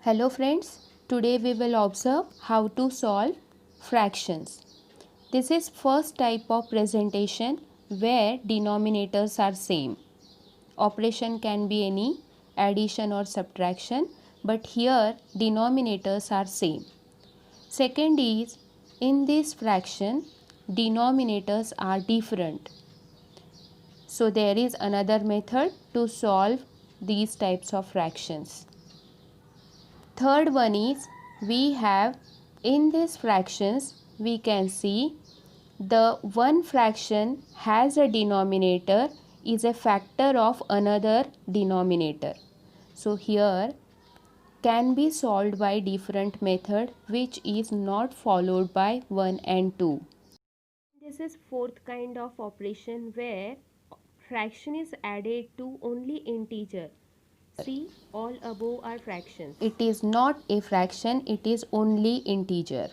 Hello friends, today we will observe how to solve fractions. This is first type of presentation where denominators are same. Operation can be any addition or subtraction, but here denominators are same. Second is, in this fraction denominators are different. So there is another method to solve these types of fractions. Third one is, we have in these fractions we can see the one fraction has a denominator is a factor of another denominator. So here can be solved by different method which is not followed by 1 and 2. This is fourth kind of operation where fraction is added to only integer. See, all above are fractions. It is not a fraction, it is only integer.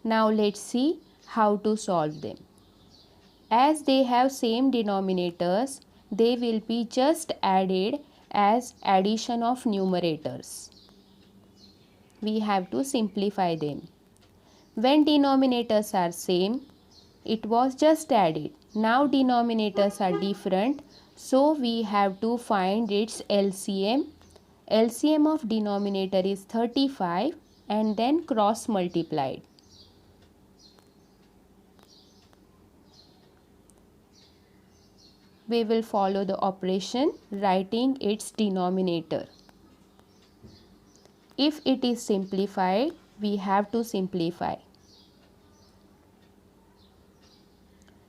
Now let's see how to solve them. As they have same denominators, they will be just added as addition of numerators. We have to simplify them. When denominators are same, it was just added. Now denominators are different, so we have to find its LCM. LCM of denominator is 35 and then cross multiplied. We will follow the operation writing its denominator. If it is simplified, we have to simplify.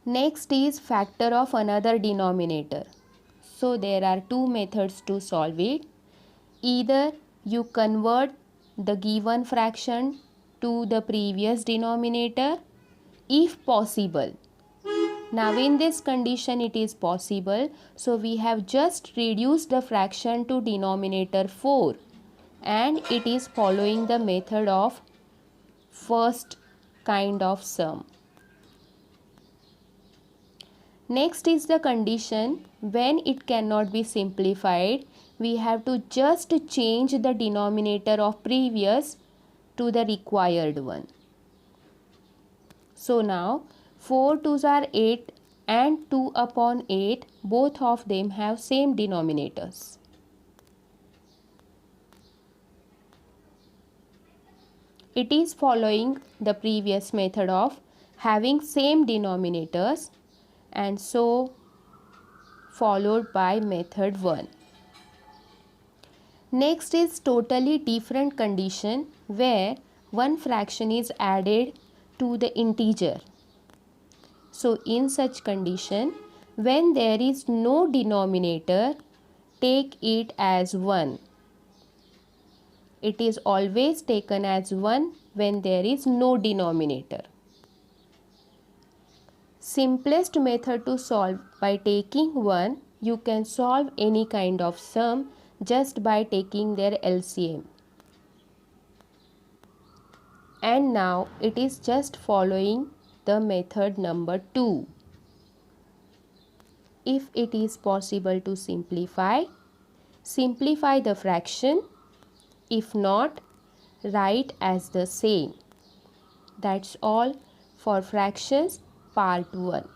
Next is factor of another denominator. So there are two methods to solve it. Either you convert the given fraction to the previous denominator if possible. Now in this condition it is possible, so we have just reduced the fraction to denominator 4 and it is following the method of first kind of sum. Next is the condition when it cannot be simplified, we have to just change the denominator of previous to the required one. So now 4 2s are 8 and 2 upon 8, both of them have same denominators. It is following the previous method of having same denominators and so followed by method 1. Next is totally different condition where one fraction is added to the integer. So in such condition, when there is no denominator, take it as 1. It is always taken as 1 when there is no denominator. Simplest method to solve by taking 1, you can solve any kind of sum just by taking their LCM. And now it is just following the method number 2. If it is possible to simplify, simplify the fraction. If not, write as the same. That's all for fractions part 1.